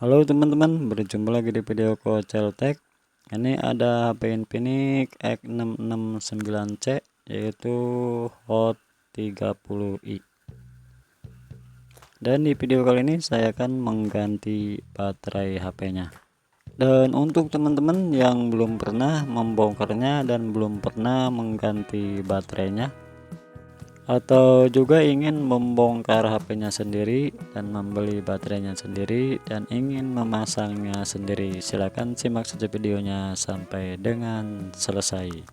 Halo teman-teman, berjumpa lagi di video Kocel Tech. Ini ada HP Infinix X669C yaitu Hot 30i. Dan di video kali ini saya akan mengganti baterai HP-nya. Dan untuk teman-teman yang belum pernah membongkarnya dan belum pernah mengganti baterainya, atau juga ingin membongkar HP-nya sendiri dan membeli baterainya sendiri dan ingin memasangnya sendiri, silahkan simak saja videonya sampai dengan selesai.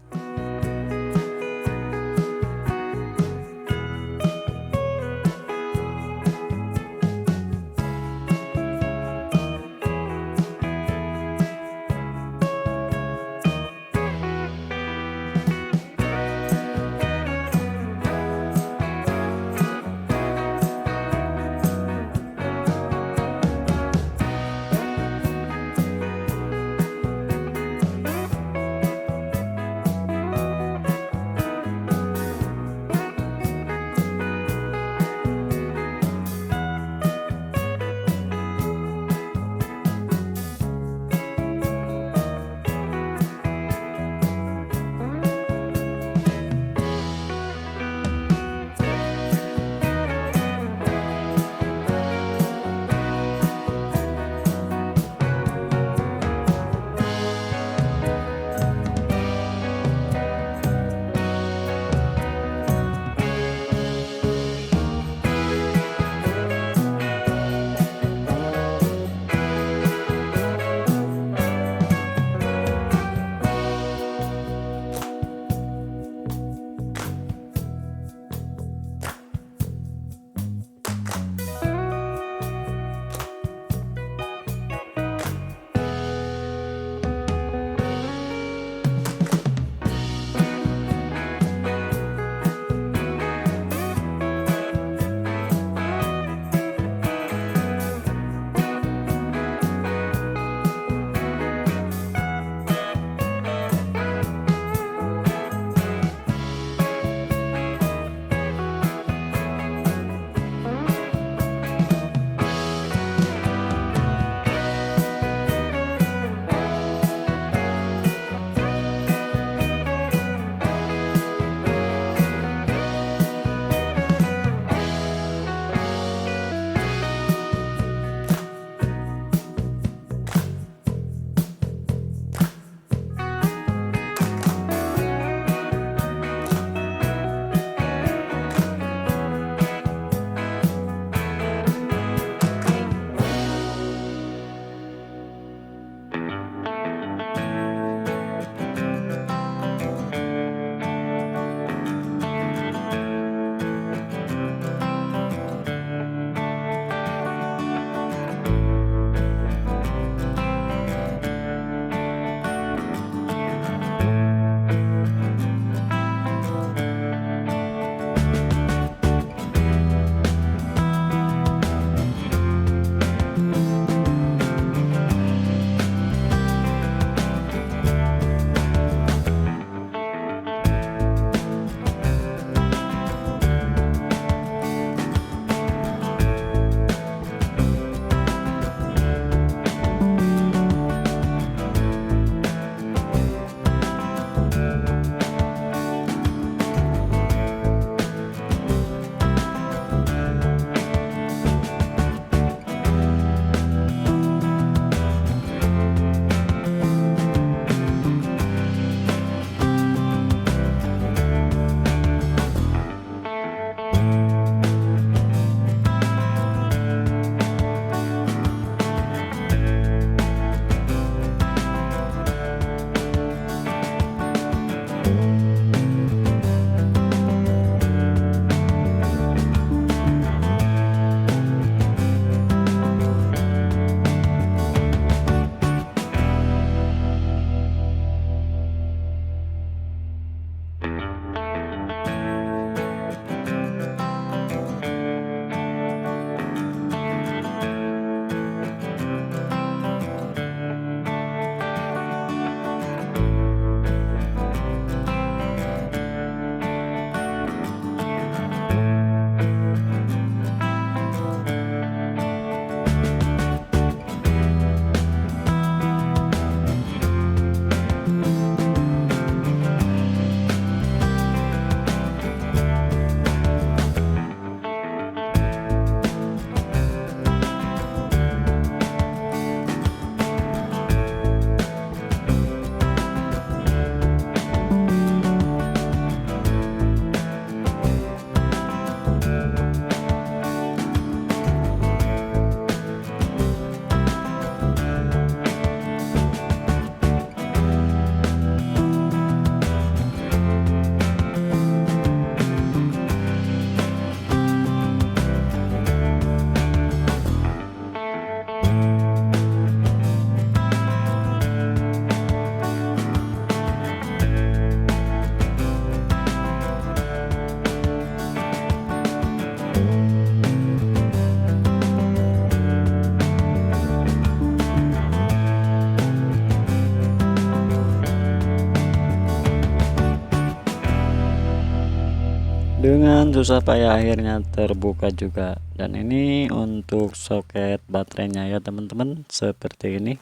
dengan susah payah akhirnya terbuka juga. Dan ini untuk soket baterainya ya teman-teman, seperti ini.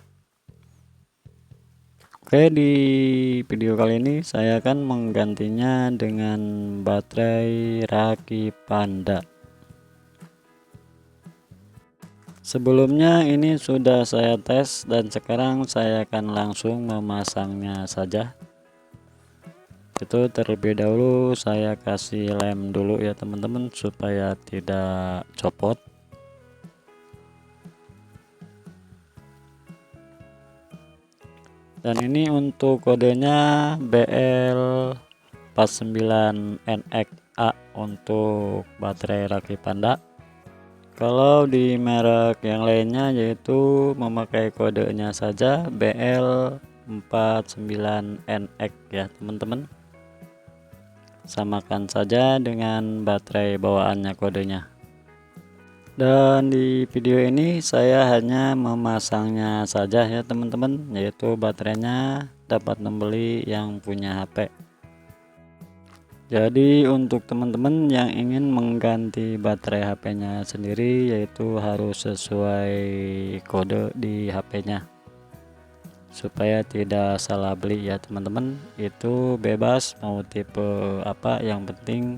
Oke, di video kali ini saya akan menggantinya dengan baterai RAKKIPANDA. Sebelumnya ini sudah saya tes dan sekarang saya akan langsung memasangnya saja. Itu terlebih dahulu saya kasih lem dulu ya teman-teman supaya tidak copot. Dan ini untuk kodenya BL49NXA untuk baterai RAKKIPANDA. Kalau di merek yang lainnya yaitu memakai kodenya saja BL49NX ya teman-teman. Samakan saja dengan baterai bawaannya kodenya. Dan di video ini saya hanya memasangnya saja ya teman-teman, yaitu baterainya dapat membeli yang punya HP. Jadi untuk teman-teman yang ingin mengganti baterai HP-nya sendiri, yaitu harus sesuai kode di HP-nya supaya tidak salah beli ya teman-teman. Itu bebas mau tipe apa, yang penting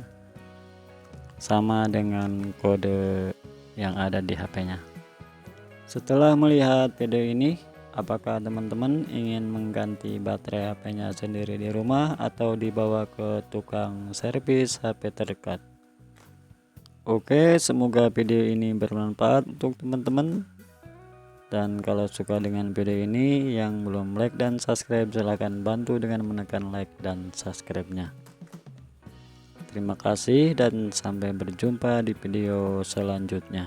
sama dengan kode yang ada di HP-nya. Setelah melihat video ini, apakah teman-teman ingin mengganti baterai HP-nya sendiri di rumah atau dibawa ke tukang servis HP terdekat? Oke, semoga video ini bermanfaat untuk teman-teman. Dan kalau suka dengan video ini, yang belum like dan subscribe silahkan bantu dengan menekan like dan subscribe-nya. Terima kasih dan sampai berjumpa di video selanjutnya.